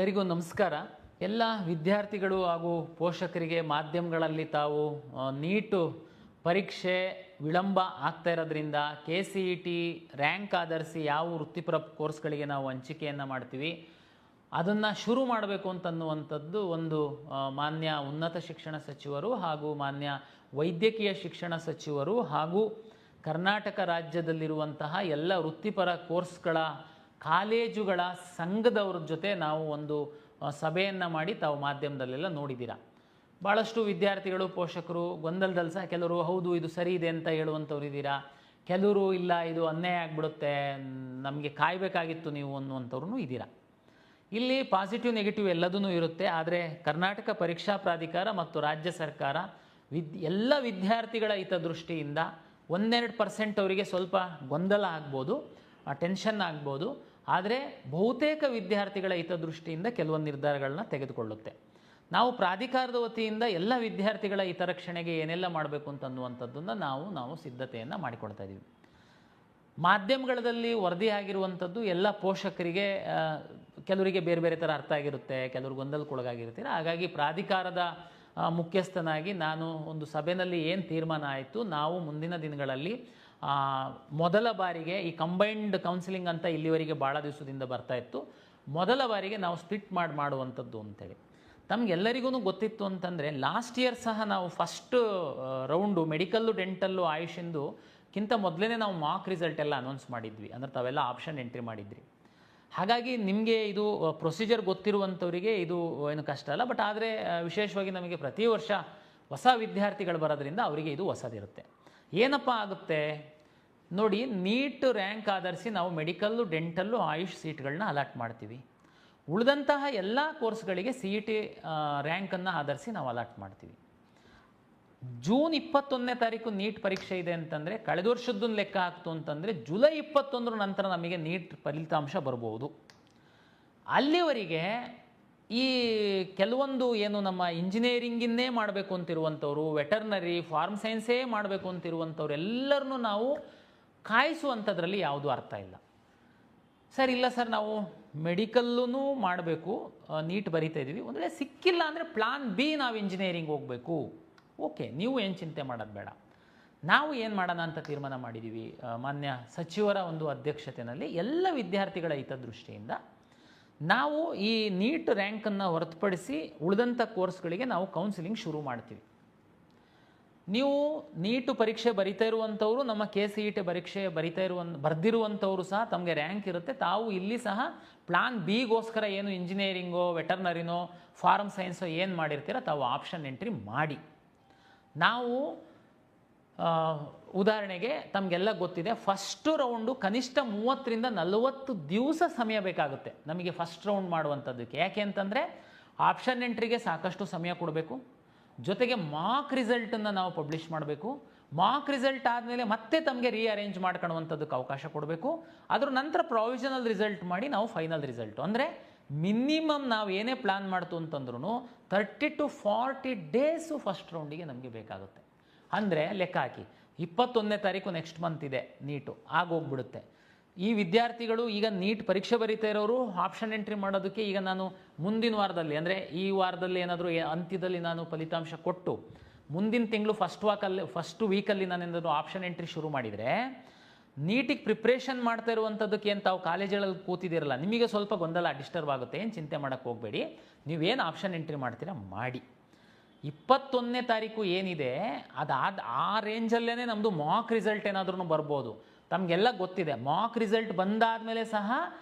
ಎಲ್ಲರಿಗೂ ನಮಸ್ಕಾರ. ಎಲ್ಲ ವಿದ್ಯಾರ್ಥಿಗಳು ಹಾಗೂ ಪೋಷಕರಿಗೆ ಮಾಧ್ಯಮಗಳಲ್ಲಿ ತಾವು ನೀಟು ಪರೀಕ್ಷೆ ವಿಳಂಬ ಆಗ್ತಾ ಇರೋದ್ರಿಂದ KCET ರ್ಯಾಂಕ್ ಆಧರಿಸಿ ಯಾವ ವೃತ್ತಿಪರ ಕೋರ್ಸ್ಗಳಿಗೆ ನಾವು ಹಂಚಿಕೆಯನ್ನು ಮಾಡ್ತೀವಿ ಅದನ್ನು ಶುರು ಮಾಡಬೇಕು ಅಂತನ್ನುವಂಥದ್ದು ಒಂದು ಮಾನ್ಯ ಉನ್ನತ ಶಿಕ್ಷಣ ಸಚಿವರು ಹಾಗೂ ಮಾನ್ಯ ವೈದ್ಯಕೀಯ ಶಿಕ್ಷಣ ಸಚಿವರು ಹಾಗೂ ಕರ್ನಾಟಕ ರಾಜ್ಯದಲ್ಲಿರುವಂತಹ ಎಲ್ಲ ವೃತ್ತಿಪರ ಕೋರ್ಸ್ಗಳ ಕಾಲೇಜುಗಳ ಸಂಘದವ್ರ ಜೊತೆ ನಾವು ಒಂದು ಸಭೆಯನ್ನು ಮಾಡಿ ತಾವು ಮಾಧ್ಯಮದಲ್ಲೆಲ್ಲ ನೋಡಿದ್ದೀರಾ. ಭಾಳಷ್ಟು ವಿದ್ಯಾರ್ಥಿಗಳು ಪೋಷಕರು ಗೊಂದಲದಲ್ಲಿ ಸಹ ಕೆಲವರು ಹೌದು ಇದು ಸರಿ ಇದೆ ಅಂತ ಹೇಳುವಂಥವ್ರು ಇದ್ದೀರಾ, ಕೆಲವರು ಇಲ್ಲ ಇದು ಅನ್ಯಾಯ ಆಗಿಬಿಡುತ್ತೆ ನಮಗೆ ಕಾಯಬೇಕಾಗಿತ್ತು ನೀವು ಅನ್ನುವಂಥವ್ರು ಇದ್ದೀರಾ. ಇಲ್ಲಿ ಪಾಸಿಟಿವ್ ನೆಗೆಟಿವ್ ಎಲ್ಲದೂ ಇರುತ್ತೆ. ಆದರೆ ಕರ್ನಾಟಕ ಪರೀಕ್ಷಾ ಪ್ರಾಧಿಕಾರ ಮತ್ತು ರಾಜ್ಯ ಸರ್ಕಾರ ಎಲ್ಲ ವಿದ್ಯಾರ್ಥಿಗಳ ಹಿತದೃಷ್ಟಿಯಿಂದ 1-2% ಅವರಿಗೆ ಸ್ವಲ್ಪ ಗೊಂದಲ ಆಗ್ಬೋದು, ಟೆನ್ಷನ್ ಆಗ್ಬೋದು. ಆದರೆ ಬಹುತೇಕ ವಿದ್ಯಾರ್ಥಿಗಳ ಹಿತದೃಷ್ಟಿಯಿಂದ ಕೆಲವೊಂದು ನಿರ್ಧಾರಗಳನ್ನ ತೆಗೆದುಕೊಳ್ಳುತ್ತೆ. ನಾವು ಪ್ರಾಧಿಕಾರದ ವತಿಯಿಂದ ಎಲ್ಲ ವಿದ್ಯಾರ್ಥಿಗಳ ಹಿತರಕ್ಷಣೆಗೆ ಏನೆಲ್ಲ ಮಾಡಬೇಕು ಅಂತನ್ನುವಂಥದ್ದನ್ನು ನಾವು ಸಿದ್ಧತೆಯನ್ನು ಮಾಡಿಕೊಳ್ತಾ ಇದ್ದೀವಿ. ಮಾಧ್ಯಮಗಳಲ್ಲಿ ವರದಿ ಆಗಿರುವಂಥದ್ದು ಎಲ್ಲ ಪೋಷಕರಿಗೆ ಕೆಲವರಿಗೆ ಬೇರೆ ಬೇರೆ ಥರ ಅರ್ಥ ಆಗಿರುತ್ತೆ, ಕೆಲವರು ಗೊಂದಲಕ್ಕೊಳಗಾಗಿರ್ತೀರ. ಹಾಗಾಗಿ ಪ್ರಾಧಿಕಾರದ ಮುಖ್ಯಸ್ಥನಾಗಿ ನಾನು ಒಂದು ಸಭೆಯಲ್ಲಿ ಏನು ತೀರ್ಮಾನ ಆಯಿತು, ನಾವು ಮುಂದಿನ ದಿನಗಳಲ್ಲಿ ಮೊದಲ ಬಾರಿಗೆ ಈ ಕಂಬೈನ್ಡ್ ಕೌನ್ಸಿಲಿಂಗ್ ಅಂತ ಇಲ್ಲಿವರೆಗೆ ಭಾಳ ದಿವಸದಿಂದ ಬರ್ತಾಯಿತ್ತು, ಮೊದಲ ಬಾರಿಗೆ ನಾವು ಸ್ಪ್ಲಿಟ್ ಮಾಡುವಂಥದ್ದು ಅಂತೇಳಿ. ತಮಗೆಲ್ಲರಿಗೂ ಗೊತ್ತಿತ್ತು ಅಂತಂದರೆ ಲಾಸ್ಟ್ ಇಯರ್ ಸಹ ನಾವು ಫಸ್ಟ್ ರೌಂಡು ಮೆಡಿಕಲ್ಲು ಡೆಂಟಲ್ಲು ಆಯುಷಿಂದು ಕಿಂತ ಮೊದಲೇ ನಾವು ಮಾಕ್ ರಿಸಲ್ಟ್ ಎಲ್ಲ ಅನೌನ್ಸ್ ಮಾಡಿದ್ವಿ. ಅಂದರೆ ತಾವೆಲ್ಲ ಆಪ್ಷನ್ ಎಂಟ್ರಿ ಮಾಡಿದ್ರಿ. ಹಾಗಾಗಿ ನಿಮಗೆ ಇದು ಪ್ರೊಸೀಜರ್ ಗೊತ್ತಿರುವಂಥವರಿಗೆ ಇದು ಏನು ಕಷ್ಟ ಅಲ್ಲ. ಬಟ್ ಆದರೆ ವಿಶೇಷವಾಗಿ ನಮಗೆ ಪ್ರತಿ ವರ್ಷ ಹೊಸ ವಿದ್ಯಾರ್ಥಿಗಳು ಬರೋದ್ರಿಂದ ಅವರಿಗೆ ಇದು ಹೊಸದಿರುತ್ತೆ. ಏನಪ್ಪ ಆಗುತ್ತೆ ನೋಡಿ, ನೀಟ್ ರ್ಯಾಂಕ್ ಆಧರಿಸಿ ನಾವು ಮೆಡಿಕಲ್ಲು ಡೆಂಟಲ್ಲು ಆಯುಷ್ ಸೀಟ್ಗಳನ್ನ ಅಲಾಟ್ ಮಾಡ್ತೀವಿ. ಉಳಿದಂತಹ ಎಲ್ಲ ಕೋರ್ಸ್ಗಳಿಗೆ CET ರ್ಯಾಂಕನ್ನು ಆಧರಿಸಿ ನಾವು ಅಲಾಟ್ ಮಾಡ್ತೀವಿ. ಜೂನ್ 21ನೇ ತಾರೀಕು ನೀಟ್ ಪರೀಕ್ಷೆ ಇದೆ ಅಂತಂದರೆ ಕಳೆದ ವರ್ಷದ್ದನ್ನು ಲೆಕ್ಕ ಹಾಕ್ತು ಅಂತಂದರೆ ಜುಲೈ 21ರ ನಂತರ ನಮಗೆ ನೀಟ್ ಫಲಿತಾಂಶ ಬರ್ಬೋದು. ಅಲ್ಲಿವರೆಗೆ ಈ ಕೆಲವೊಂದು ಏನು ನಮ್ಮ ಇಂಜಿನಿಯರಿಂಗಿನ್ನೇ ಮಾಡಬೇಕು ಅಂತಿರುವಂಥವ್ರು, ವೆಟರ್ನರಿ ಫಾರ್ಮ್ ಸೈನ್ಸೇ ಮಾಡಬೇಕು ಅಂತಿರುವಂಥವ್ರು ಎಲ್ಲರನ್ನೂ ನಾವು ಕಾಯಿಸುವಂಥದ್ರಲ್ಲಿ ಯಾವುದೂ ಅರ್ಥ ಇಲ್ಲ. ಸರ್ ಇಲ್ಲ ಸರ್ ನಾವು ಮೆಡಿಕಲ್ಲೂ ಮಾಡಬೇಕು, ನೀಟ್ ಬರಿತಾ ಇದ್ದೀವಿ, ಒಂದು ವೇಳೆ ಸಿಕ್ಕಿಲ್ಲ ಅಂದರೆ ಪ್ಲಾನ್ B ನಾವು ಇಂಜಿನಿಯರಿಂಗ್ ಹೋಗಬೇಕು. ಓಕೆ, ನೀವು ಏನು ಚಿಂತೆ ಮಾಡೋದು ಬೇಡ. ನಾವು ಏನು ಮಾಡೋಣ ಅಂತ ತೀರ್ಮಾನ ಮಾಡಿದ್ದೀವಿ. ಮಾನ್ಯ ಸಚಿವರ ಒಂದು ಅಧ್ಯಕ್ಷತೆಯಲ್ಲಿ ಎಲ್ಲ ವಿದ್ಯಾರ್ಥಿಗಳ ಹಿತದೃಷ್ಟಿಯಿಂದ ನಾವು ಈ ನೀಟ್ ರ್ಯಾಂಕನ್ನು ಹೊರತುಪಡಿಸಿ ಉಳಿದಂಥ ಕೋರ್ಸ್ಗಳಿಗೆ ನಾವು ಕೌನ್ಸಿಲಿಂಗ್ ಶುರು ಮಾಡ್ತೀವಿ. ನೀವು ನೀಟು ಪರೀಕ್ಷೆ ಬರಿತಾ ಇರುವಂಥವರು, ನಮ್ಮ KCET ಪರೀಕ್ಷೆ ಬರೆದಿರುವಂಥವರು ಸಹ ತಮಗೆ ರ್ಯಾಂಕ್ ಇರುತ್ತೆ. ತಾವು ಇಲ್ಲಿ ಸಹ ಪ್ಲಾನ್ Bಗೋಸ್ಕರ ಏನು ಇಂಜಿನಿಯರಿಂಗೋ ವೆಟರ್ನರಿನೋ ಫಾರ್ಮ್ ಸೈನ್ಸೋ ಏನು ಮಾಡಿರ್ತೀರ ತಾವು ಆಪ್ಷನ್ ಎಂಟ್ರಿ ಮಾಡಿ. ನಾವು ಉದಾಹರಣೆಗೆ ತಮಗೆಲ್ಲ ಗೊತ್ತಿದೆ, ಫಸ್ಟು ರೌಂಡು ಕನಿಷ್ಠ 30ರಿಂದ 40 ದಿವಸ ಸಮಯ ಬೇಕಾಗುತ್ತೆ ನಮಗೆ ಫಸ್ಟ್ ರೌಂಡ್ ಮಾಡುವಂಥದ್ದಕ್ಕೆ. ಯಾಕೆ ಅಂತಂದರೆ ಆಪ್ಷನ್ ಎಂಟ್ರಿಗೆ ಸಾಕಷ್ಟು ಸಮಯ ಕೊಡಬೇಕು, ಜೊತೆಗೆ ಮಾಕ್ ರಿಸಲ್ಟನ್ನು ನಾವು ಪಬ್ಲಿಷ್ ಮಾಡಬೇಕು. ಮಾಕ್ ರಿಸಲ್ಟ್ ಆದಮೇಲೆ ಮತ್ತೆ ತಮಗೆ ರೀಅರೇಂಜ್ ಮಾಡ್ಕೊಳ್ಳುವಂಥದ್ದಕ್ಕೆ ಅವಕಾಶ ಕೊಡಬೇಕು. ಅದ್ರ ನಂತರ ಪ್ರಾವಿಷನಲ್ ರಿಸಲ್ಟ್ ಮಾಡಿ ನಾವು ಫೈನಲ್ ರಿಸಲ್ಟು, ಅಂದರೆ ಮಿನಿಮಮ್ ನಾವು ಏನೇ ಪ್ಲ್ಯಾನ್ ಮಾಡ್ತು ಅಂತಂದ್ರೂ 30 to 40 ಡೇಸು ಫಸ್ಟ್ ರೌಂಡಿಗೆ ನಮಗೆ ಬೇಕಾಗುತ್ತೆ. ಅಂದರೆ ಲೆಕ್ಕ ಹಾಕಿ 21ನೇ ತಾರೀಕು ನೆಕ್ಸ್ಟ್ ಮಂತ್ ಇದೆ ನೀಟು, ಆಗೋಗ್ಬಿಡುತ್ತೆ. ಈ ವಿದ್ಯಾರ್ಥಿಗಳು ಈಗ ನೀಟ್ ಪರೀಕ್ಷೆ ಬರೀತಾ ಇರೋರು ಆಪ್ಷನ್ ಎಂಟ್ರಿ ಮಾಡೋದಕ್ಕೆ ಈಗ ನಾನು ಮುಂದಿನ ವಾರದಲ್ಲಿ, ಅಂದರೆ ಈ ವಾರದಲ್ಲಿ ಏನಾದರೂ ಅಂತ್ಯದಲ್ಲಿ ನಾನು ಫಲಿತಾಂಶ ಕೊಟ್ಟು ಮುಂದಿನ ತಿಂಗಳು ಫಸ್ಟ್ ವೀಕಲ್ಲಿ ನಾನೇನಾದರೂ ಆಪ್ಷನ್ ಎಂಟ್ರಿ ಶುರು ಮಾಡಿದರೆ ನೀಟಿಗೆ ಪ್ರಿಪ್ರೇಷನ್ ಮಾಡ್ತಾ ಇರುವಂಥದ್ದಕ್ಕೆ ಏನು ತಾವು ಕಾಲೇಜುಗಳಲ್ಲಿ ಕೂತಿದ್ದೀರಲ್ಲ, ನಿಮಗೆ ಸ್ವಲ್ಪ ಗೊಂದಲ ಡಿಸ್ಟರ್ಬ್ ಆಗುತ್ತೆ. ಏನು ಚಿಂತೆ ಮಾಡೋಕ್ಕೆ ಹೋಗಬೇಡಿ, ನೀವೇನು ಆಪ್ಷನ್ ಎಂಟ್ರಿ ಮಾಡ್ತೀರಾ ಮಾಡಿ. 21ನೇ ತಾರೀಕು ಏನಿದೆ ಆ ರೇಂಜಲ್ಲೇ ನಮ್ಮದು ಮಾಕ್ ರಿಸಲ್ಟ್ ಏನಾದ್ರೂ ಬರ್ಬೋದು. ತಮಗೆಲ್ಲ ಗೊತ್ತಿದೆ, ಮಾಕ್ ರಿಸಲ್ಟ್ ಬಂದಾದಮೇಲೆ ಸಹ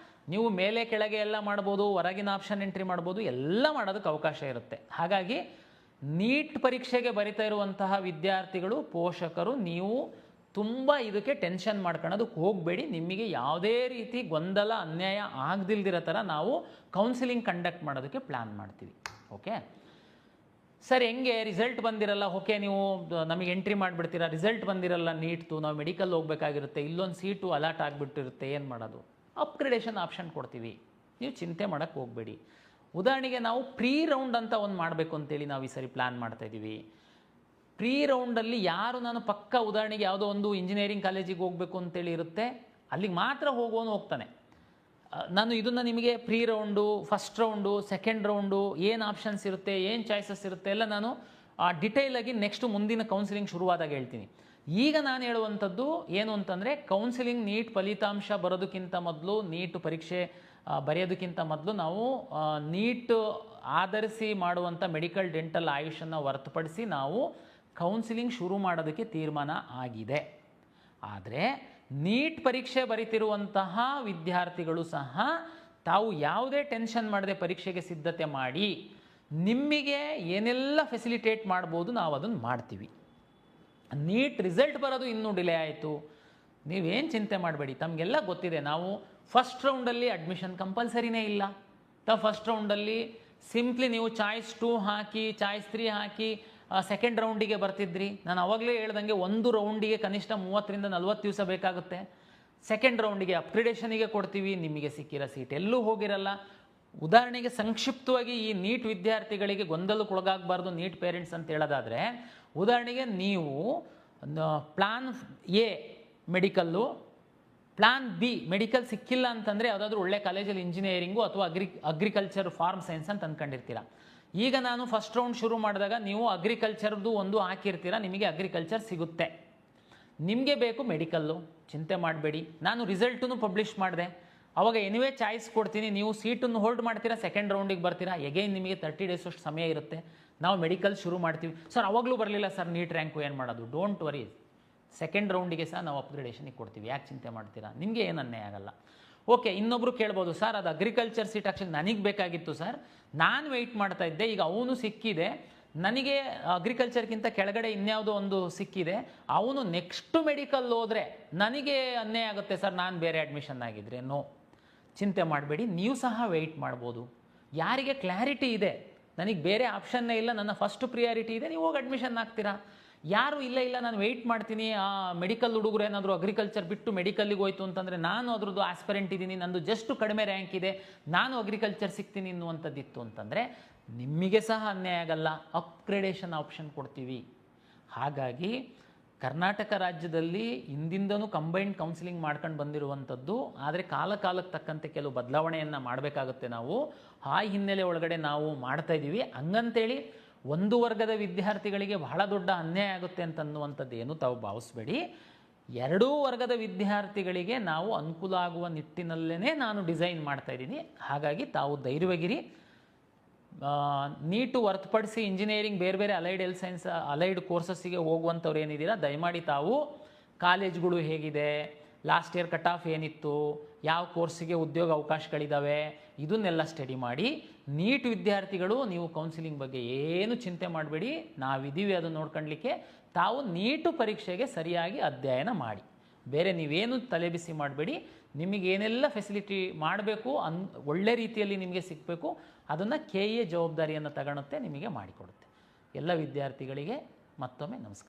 ನೀವು ಮೇಲೆ ಕೆಳಗೆ ಎಲ್ಲ ಮಾಡ್ಬೋದು, ಹೊರಗಿನ ಆಪ್ಷನ್ ಎಂಟ್ರಿ ಮಾಡ್ಬೋದು, ಎಲ್ಲ ಮಾಡೋದಕ್ಕೆ ಅವಕಾಶ ಇರುತ್ತೆ. ಹಾಗಾಗಿ ನೀಟ್ ಪರೀಕ್ಷೆಗೆ ಬರಿತಾ ಇರುವಂತಹ ವಿದ್ಯಾರ್ಥಿಗಳು ಪೋಷಕರು ನೀವು ತುಂಬ ಇದಕ್ಕೆ ಟೆನ್ಷನ್ ಮಾಡ್ಕೊಳ್ಳೋದಕ್ಕೆ ಹೋಗಬೇಡಿ. ನಿಮಗೆ ಯಾವುದೇ ರೀತಿ ಗೊಂದಲ ಅನ್ಯಾಯ ಆಗದಿಲ್ದಿರೋ ಥರ ನಾವು ಕೌನ್ಸಿಲಿಂಗ್ ಕಂಡಕ್ಟ್ ಮಾಡೋದಕ್ಕೆ ಪ್ಲ್ಯಾನ್ ಮಾಡ್ತೀವಿ. ಓಕೆ ಸರ್, ಹೆಂಗೆ ರಿಸಲ್ಟ್ ಬಂದಿರಲ್ಲ, ಓಕೆ ನೀವು ನಮಗೆ ಎಂಟ್ರಿ ಮಾಡಿಬಿಡ್ತೀರಾ, ರಿಸಲ್ಟ್ ಬಂದಿರಲ್ಲ ನೀಟ್ದು, ನಾವು ಮೆಡಿಕಲ್ ಹೋಗಬೇಕಾಗಿರುತ್ತೆ, ಇಲ್ಲೊಂದು ಸೀಟು ಅಲಾಟ್ ಆಗಿಬಿಟ್ಟಿರುತ್ತೆ, ಏನು ಮಾಡೋದು? ಅಪ್ಗ್ರೇಡೇಷನ್ ಆಪ್ಷನ್ ಕೊಡ್ತೀವಿ, ನೀವು ಚಿಂತೆ ಮಾಡೋಕ್ಕೆ ಹೋಗಬೇಡಿ. ಉದಾಹರಣೆಗೆ ನಾವು ಪ್ರೀ ರೌಂಡ್ ಅಂತ ಒಂದು ಮಾಡಬೇಕು ಅಂತೇಳಿ ನಾವು ಈ ಸರಿ ಪ್ಲ್ಯಾನ್ ಮಾಡ್ತಾಯಿದ್ದೀವಿ. ಪ್ರೀ ರೌಂಡಲ್ಲಿ ಯಾರು ನಾನು ಪಕ್ಕ ಉದಾಹರಣೆಗೆ ಯಾವುದೋ ಒಂದು ಇಂಜಿನಿಯರಿಂಗ್ ಕಾಲೇಜಿಗೆ ಹೋಗಬೇಕು ಅಂತೇಳಿ ಇರುತ್ತೆ, ಅಲ್ಲಿಗೆ ಮಾತ್ರ ಹೋಗೋನು ಹೋಗ್ತಾನೆ. ನಾನು ಇದನ್ನು ನಿಮಗೆ pre round, first round, second round, ಏನು ಆಪ್ಷನ್ಸ್ ಇರುತ್ತೆ, ಏನು ಚಾಯ್ಸಸ್ ಇರುತ್ತೆ ಎಲ್ಲ ನಾನು ಡಿಟೇಲಾಗಿ ನೆಕ್ಸ್ಟ್ ಮುಂದಿನ ಕೌನ್ಸಿಲಿಂಗ್ ಶುರುವಾದಾಗ ಹೇಳ್ತೀನಿ. ಈಗ ನಾನು ಹೇಳುವಂಥದ್ದು ಏನು ಅಂತಂದರೆ, ಕೌನ್ಸಿಲಿಂಗ್ ನೀಟ್ ಫಲಿತಾಂಶ ಬರೋದಕ್ಕಿಂತ ಮೊದಲು, ನೀಟ್ ಪರೀಕ್ಷೆ ಬರೆಯೋದಕ್ಕಿಂತ ಮೊದಲು ನಾವು ನೀಟ್ ಆಧರಿಸಿ ಮಾಡುವಂಥ ಮೆಡಿಕಲ್, ಡೆಂಟಲ್, ಆಯುಷನ್ನು ಹೊರತುಪಡಿಸಿ ನಾವು ಕೌನ್ಸಿಲಿಂಗ್ ಶುರು ಮಾಡೋದಕ್ಕೆ ತೀರ್ಮಾನ ಆಗಿದೆ. ಆದರೆ ನೀಟ್ ಪರೀಕ್ಷೆ ಬರೀತಿರುವಂತಹ ವಿದ್ಯಾರ್ಥಿಗಳು ಸಹ ತಾವು ಯಾವುದೇ ಟೆನ್ಷನ್ ಮಾಡದೆ ಪರೀಕ್ಷೆಗೆ ಸಿದ್ಧತೆ ಮಾಡಿ ನಿಮಗೆ ಏನೆಲ್ಲ ಫೆಸಿಲಿಟೇಟ್ ಮಾಡ್ಬೋದು ನಾವು ಅದನ್ನು ಮಾಡ್ತೀವಿ. ನೀಟ್ ರಿಸಲ್ಟ್ ಬರೋದು ಇನ್ನೂ ಡಿಲೇ ಆಯಿತು, ನೀವೇನು ಚಿಂತೆ ಮಾಡಬೇಡಿ. ತಮಗೆಲ್ಲ ಗೊತ್ತಿದೆ, ನಾವು ಫಸ್ಟ್ ರೌಂಡಲ್ಲಿ ಅಡ್ಮಿಷನ್ ಕಂಪಲ್ಸರಿನೇ ಇಲ್ಲ. ಫಸ್ಟ್ ರೌಂಡಲ್ಲಿ ಸಿಂಪ್ಲಿ ನೀವು ಚಾಯ್ಸ್ 2 ಹಾಕಿ, ಚಾಯ್ಸ್ 3 ಹಾಕಿ ಸೆಕೆಂಡ್ ರೌಂಡಿಗೆ ಬರ್ತಿದ್ರಿ. ನಾನು ಅವಾಗಲೇ ಹೇಳ್ದಂಗೆ ಒಂದು ರೌಂಡಿಗೆ ಕನಿಷ್ಠ 30 ರಿಂದ 40 ದಿವಸ ಬೇಕಾಗುತ್ತೆ. ಸೆಕೆಂಡ್ ರೌಂಡಿಗೆ ಅಪ್ಗ್ರೇಡೇಷನಿಗೆ ಕೊಡ್ತೀವಿ, ನಿಮಗೆ ಸಿಕ್ಕಿರೋ ಸೀಟ್ ಎಲ್ಲೂ ಹೋಗಿರಲ್ಲ. ಉದಾಹರಣೆಗೆ ಸಂಕ್ಷಿಪ್ತವಾಗಿ ಈ ನೀಟ್ ವಿದ್ಯಾರ್ಥಿಗಳಿಗೆ ಗೊಂದಲಕ್ಕೊಳಗಾಗಬಾರ್ದು ನೀಟ್ ಪೇರೆಂಟ್ಸ್ ಅಂತ ಹೇಳೋದಾದರೆ, ಉದಾಹರಣೆಗೆ ನೀವು plan A medical, plan B medical ಸಿಕ್ಕಿಲ್ಲ ಅಂತಂದರೆ ಯಾವುದಾದ್ರೂ ಒಳ್ಳೆ ಕಾಲೇಜಲ್ಲಿ ಇಂಜಿನಿಯರಿಂಗು ಅಥವಾ ಅಗ್ರಿಕಲ್ಚರ್, ಫಾರ್ಮ್ ಸೈನ್ಸ್ ಅಂತ ಅಂದ್ಕೊಂಡಿರ್ತೀರ. ಈಗ ನಾನು ಫಸ್ಟ್ ರೌಂಡ್ ಶುರು ಮಾಡಿದಾಗ ನೀವು ಅಗ್ರಿಕಲ್ಚರ್ದು ಒಂದು ಹಾಕಿರ್ತೀರ, ನಿಮಗೆ ಅಗ್ರಿಕಲ್ಚರ್ ಸಿಗುತ್ತೆ. ನಿಮಗೆ ಬೇಕು ಮೆಡಿಕಲ್ಲು, ಚಿಂತೆ ಮಾಡಬೇಡಿ. ನಾನು ರಿಸಲ್ಟನ್ನು ಪಬ್ಲಿಷ್ ಮಾಡಿದೆ, ಅವಾಗ ಎನಿವೇ ಚಾಯ್ಸ್ ಕೊಡ್ತೀನಿ. ನೀವು ಸೀಟನ್ನು ಹೋಲ್ಡ್ ಮಾಡ್ತೀರಾ, ಸೆಕೆಂಡ್ ರೌಂಡಿಗೆ ಬರ್ತೀರಾ, ಎಗೈನ್ ನಿಮಗೆ 30 ಡೇಸ್ ಅಷ್ಟು ಸಮಯ ಇರುತ್ತೆ, ನಾವು ಮೆಡಿಕಲ್ ಶುರು ಮಾಡ್ತೀವಿ. ಸರ್ ಅವಾಗಲೂ ಬರಲಿಲ್ಲ ಸರ್ ನೀಟ್ ರ್ಯಾಂಕು, ಏನು ಮಾಡೋದು? ಡೋಂಟ್ ವರಿ, ಸೆಕೆಂಡ್ ರೌಂಡಿಗೆ ಸಹ ನಾವು ಅಪ್ಗ್ರೇಡೇಷನಿಗೆ ಕೊಡ್ತೀವಿ, ಯಾಕೆ ಚಿಂತೆ ಮಾಡ್ತೀರಾ? ನಿಮಗೆ ಏನು ಅನ್ಯಾಯ ಆಗಲ್ಲ. ಓಕೆ, ಇನ್ನೊಬ್ರು ಕೇಳ್ಬೋದು, ಸರ್ ಅದು ಅಗ್ರಿಕಲ್ಚರ್ ಸೀಟ್ ಆ್ಯಕ್ಚುಲಿ ನನಗೆ ಬೇಕಾಗಿತ್ತು ಸರ್, ನಾನು ವೆಯ್ಟ್ ಮಾಡ್ತಾ ಇದ್ದೆ, ಈಗ ಅವನು ಸಿಕ್ಕಿದೆ, ನನಗೆ ಅಗ್ರಿಕಲ್ಚರ್ಗಿಂತ ಕೆಳಗಡೆ ಇನ್ಯಾವುದೋ ಒಂದು ಸಿಕ್ಕಿದೆ, ಅವನು ನೆಕ್ಸ್ಟ್ ಮೆಡಿಕಲ್ ಹೋದರೆ ನನಗೆ ಅನ್ಯಾಯ ಆಗುತ್ತೆ ಸರ್, ನಾನು ಬೇರೆ ಅಡ್ಮಿಷನ್ ಆಗಿದ್ರೆ. ನೋ, ಚಿಂತೆ ಮಾಡಬೇಡಿ, ನೀವು ಸಹ ವೆಯ್ಟ್ ಮಾಡ್ಬೋದು. ಯಾರಿಗೆ ಕ್ಲಾರಿಟಿ ಇದೆ, ನನಗೆ ಬೇರೆ ಆಪ್ಷನ್ನೇ ಇಲ್ಲ, ನನ್ನ ಫಸ್ಟ್ ಪ್ರಿಯಾರಿಟಿ ಇದೆ, ನೀವು ಹೋಗಿ ಅಡ್ಮಿಷನ್ ಆಗ್ತೀರಾ. ಯಾರು ಇಲ್ಲ ನಾನು ವೆಯ್ಟ್ ಮಾಡ್ತೀನಿ, ಆ ಮೆಡಿಕಲ್ ಹುಡುಗರು ಏನಾದರೂ ಅಗ್ರಿಕಲ್ಚರ್ ಬಿಟ್ಟು ಮೆಡಿಕಲ್ಲಿಗೆ ಹೋಯ್ತು ಅಂತಂದರೆ ನಾನು ಅದ್ರದ್ದು ಆಸ್ಪರೆಂಟ್ ಇದ್ದೀನಿ, ನಂದು ಜಸ್ಟ್ ಕಡಿಮೆ ರ್ಯಾಂಕ್ ಇದೆ, ನಾನು ಅಗ್ರಿಕಲ್ಚರ್ ಸಿಗ್ತೀನಿ ಅನ್ನುವಂಥದ್ದಿತ್ತು ಅಂತಂದರೆ ನಿಮಗೆ ಸಹ ಅನ್ಯಾಯ ಆಗಲ್ಲ, ಅಪ್ಗ್ರೇಡೇಷನ್ ಆಪ್ಷನ್ ಕೊಡ್ತೀವಿ. ಹಾಗಾಗಿ ಕರ್ನಾಟಕ ರಾಜ್ಯದಲ್ಲಿ ಹಿಂದಿಂದನೂ ಕಂಬೈನ್ಡ್ ಕೌನ್ಸಿಲಿಂಗ್ ಮಾಡ್ಕೊಂಡು ಬಂದಿರುವಂಥದ್ದು. ಆದರೆ ಕಾಲಕ್ಕೆ ತಕ್ಕಂತೆ ಕೆಲವು ಬದಲಾವಣೆಯನ್ನು ಮಾಡಬೇಕಾಗುತ್ತೆ ನಾವು. ಆ ಹಿನ್ನೆಲೆ ಒಳಗಡೆ ನಾವು ಮಾಡ್ತಾಯಿದ್ದೀವಿ. ಹಂಗಂತೇಳಿ ಒಂದು ವರ್ಗದ ವಿದ್ಯಾರ್ಥಿಗಳಿಗೆ ಬಹಳ ದೊಡ್ಡ ಅನ್ಯಾಯ ಆಗುತ್ತೆ ಅಂತನ್ನುವಂಥದ್ದು ಏನು ತಾವು ಭಾವಿಸ್ಬೇಡಿ. ಎರಡೂ ವರ್ಗದ ವಿದ್ಯಾರ್ಥಿಗಳಿಗೆ ನಾವು ಅನುಕೂಲ ಆಗುವ ನಿಟ್ಟಿನಲ್ಲೇ ನಾನು ಡಿಸೈನ್ ಮಾಡ್ತಾಯಿದ್ದೀನಿ. ಹಾಗಾಗಿ ತಾವು ಧೈರ್ಯವಾಗಿರಿ. ನೀಟು ಹೊರತುಪಡಿಸಿ ಇಂಜಿನಿಯರಿಂಗ್, ಬೇರೆ ಬೇರೆ ಅಲೈಡ್ ಹೆಲ್ತ್ ಸೈನ್ಸ್, ಅಲೈಡ್ ಕೋರ್ಸಸ್ಸಿಗೆ ಹೋಗುವಂಥವ್ರು ಏನಿದ್ದೀರಾ, ದಯಮಾಡಿ ತಾವು ಕಾಲೇಜ್ಗಳು ಹೇಗಿದೆ, ಲಾಸ್ಟ್ ಇಯರ್ ಕಟ್ ಆಫ್ ಏನಿತ್ತು, ಯಾವ ಕೋರ್ಸಿಗೆ ಉದ್ಯೋಗ ಅವಕಾಶಗಳಿದ್ದಾವೆ, ಇದನ್ನೆಲ್ಲ ಸ್ಟಡಿ ಮಾಡಿ. ನೀಟ್ ವಿದ್ಯಾರ್ಥಿಗಳು ನೀವು ಕೌನ್ಸಿಲಿಂಗ್ ಬಗ್ಗೆ ಏನು ಚಿಂತೆ ಮಾಡಬೇಡಿ, ನಾವಿದ್ದೀವಿ ಅದನ್ನು ನೋಡ್ಕೊಳ್ಳಿಕ್ಕೆ. ತಾವು ನೀಟು ಪರೀಕ್ಷೆಗೆ ಸರಿಯಾಗಿ ಅಧ್ಯಯನ ಮಾಡಿ, ಬೇರೆ ನೀವೇನು ತಲೆಬಿಸಿ ಮಾಡಬೇಡಿ. ನಿಮಗೇನೆಲ್ಲ ಫೆಸಿಲಿಟಿ ಮಾಡಬೇಕು, ಒಳ್ಳೆ ರೀತಿಯಲ್ಲಿ ನಿಮಗೆ ಸಿಗಬೇಕು, ಅದನ್ನು KA ಜವಾಬ್ದಾರಿಯನ್ನು ತಗೊಳುತ್ತೆ, ನಿಮಗೆ ಮಾಡಿಕೊಡುತ್ತೆ. ಎಲ್ಲ ವಿದ್ಯಾರ್ಥಿಗಳಿಗೆ ಮತ್ತೊಮ್ಮೆ ನಮಸ್ಕಾರ.